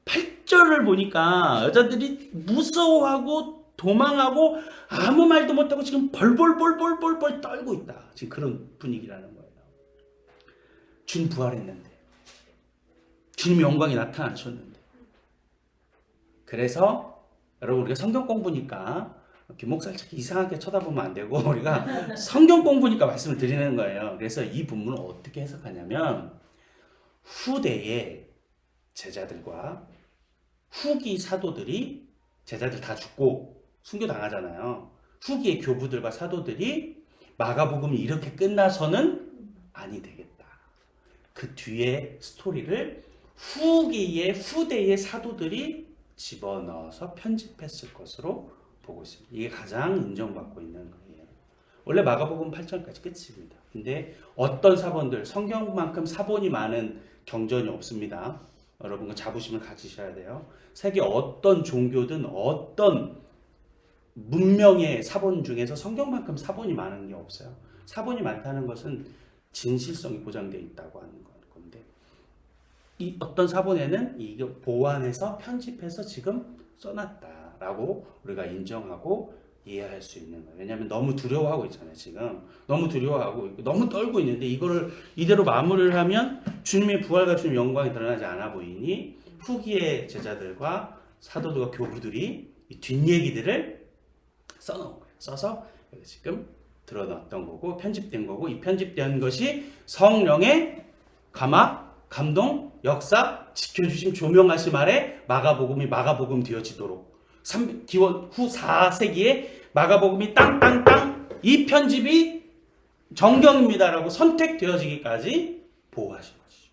8절을 보니까 여자들이 무서워하고 도망하고 아무 말도 못하고 지금 벌벌 떨고 있다. 지금 그런 분위기라는 거예요. 주님 부활했는데 주님의 영광이 나타나셨는데 그래서 여러분 우리가 성경 공부니까 이렇게 목사를 이상하게 쳐다보면 안 되고 우리가 성경 공부니까 말씀을 드리는 거예요. 그래서 이 본문을 어떻게 해석하냐면 후대에 제자들과 후기 사도들이 제자들 다 죽고 순교당하잖아요. 후기의 교부들과 사도들이 마가복음이 이렇게 끝나서는 아니 되겠다. 그 뒤에 스토리를 후대의 사도들이 집어넣어서 편집했을 것으로 보고 있습니다. 이게 가장 인정받고 있는 거예요. 원래 마가복음 8장까지 끝입니다. 근데 어떤 사본들, 성경만큼 사본이 많은 경전이 없습니다. 여러분과 자부심을 가지셔야 돼요. 세계 어떤 종교든 어떤 문명의 사본 중에서 성경만큼 사본이 많은 게 없어요. 사본이 많다는 것은 진실성이 보장되어 있다고 하는 건데 이 어떤 사본에는 이게 보완해서 편집해서 지금 써놨다라고 우리가 인정하고 이해할 수 있는 거예요. 왜냐하면 너무 두려워하고 있잖아요. 지금 너무 두려워하고 너무 떨고 있는데 이거를 이대로 마무리를 하면 주님의 부활과 주님의 영광이 드러나지 않아 보이니 후기의 제자들과 사도들과 교부들이 이 뒷얘기들을 써놓은 거예요. 써서 지금 드러났던 거고 편집된 거고 이 편집된 것이 성령의 감화 감동, 역사, 지켜주심, 조명하심 아래 마가복음이 마가복음 되어지도록 기원 후 4세기에 마가복음이 땅땅땅 이 편집이 정경입니다라고 선택되어지기까지 보호하신 것이죠.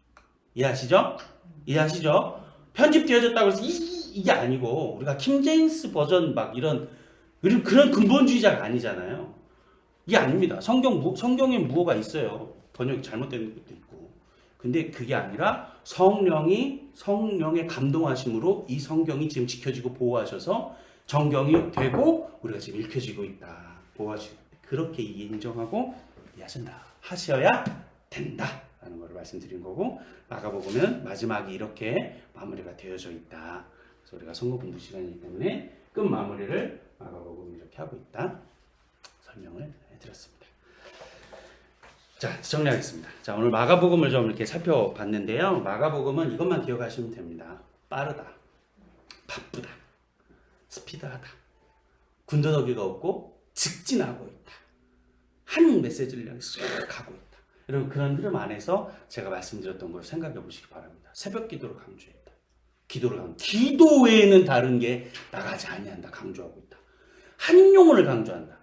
이해하시죠? 이해하시죠? 편집되어졌다고 해서 이게 아니고 우리가 킹제임스 버전 막 이런 그런 근본주의자가 아니잖아요. 이게 아닙니다. 성경에 무어가 있어요. 번역이 잘못된 것도 있고. 근데 그게 아니라 성령의 감동하심으로 이 성경이 지금 지켜지고 보호하셔서 정경이 되고 우리가 지금 읽혀지고 있다. 보호하시고 그렇게 인정하고 하셔야 된다. 라는 것을 말씀드린 거고 마가복음은 마지막이 이렇게 마무리가 되어져 있다. 그래서 우리가 선거 공부 시간이기 때문에 끝 마무리를 마가복음 이렇게 하고 있다. 설명을 해드렸습니다. 자, 정리하겠습니다. 자, 오늘 마가복음을 좀 이렇게 살펴봤는데요. 마가복음은 이것만 기억하시면 됩니다. 빠르다, 바쁘다, 스피드하다, 군더더기가 없고 직진하고 있다. 한 메시지를 향해 쑥 가고 있다. 여러분 그런 흐름 안에서 제가 말씀드렸던 걸 생각해 보시기 바랍니다. 새벽 기도를 강조했다. 기도 외에는 다른 게 나가지 아니한다. 강조하고 있다. 한 영혼을 강조한다.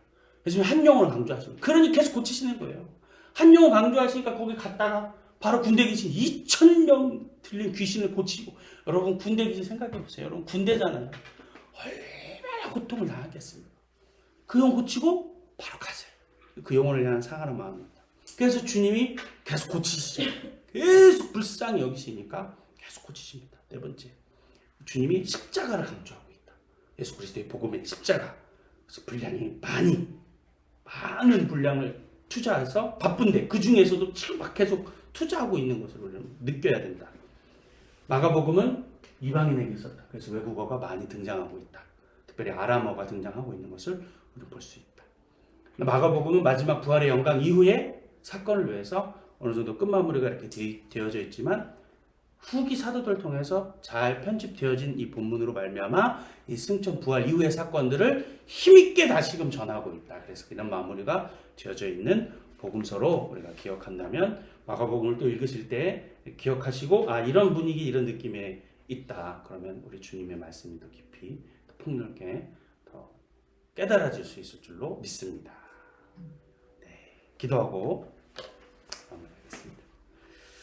요즘 한 영혼을 강조하시고 그러니 계속 고치시는 거예요. 한 영혼 강조하시니까 거기 갔다가 바로 군대 귀신 2,000명 들린 귀신을 고치고 여러분 군대 귀신 생각해 보세요. 여러분 군대잖아요. 얼마나 고통을 당하겠습니까? 그 영혼 고치고 바로 가세요. 그 영혼을 향한 사랑하는 마음입니다. 그래서 주님이 계속 고치시죠. 계속 불쌍히 여기시니까 계속 고치십니다. 네 번째, 주님이 십자가를 강조하고 있다. 예수 그리스도의 복음의 십자가. 그래서 분량이 많은 분량을 투자해서 바쁜데 그 중에서도 지금 막 계속 투자하고 있는 것을 우리는 느껴야 된다. 마가복음은 이방인에게 있었다. 그래서 외국어가 많이 등장하고 있다. 특별히 아람어가 등장하고 있는 것을 우리는 볼 수 있다. 마가복음은 마지막 부활의 영광 이후에 사건을 위해서 어느 정도 끝마무리가 이렇게 되어져 있지만 후기 사도들 통해서 잘 편집되어진 이 본문으로 말미암아 이 승천 부활 이후의 사건들을 힘있게 다시금 전하고 있다. 그래서 이런 마무리가 되어져 있는 복음서로 우리가 기억한다면 마가복음을 또 읽으실 때 기억하시고 이런 분위기 이런 느낌에 있다. 그러면 우리 주님의 말씀이 더 깊이 더 폭넓게 더 깨달아질 수 있을 줄로 믿습니다. 네, 기도하고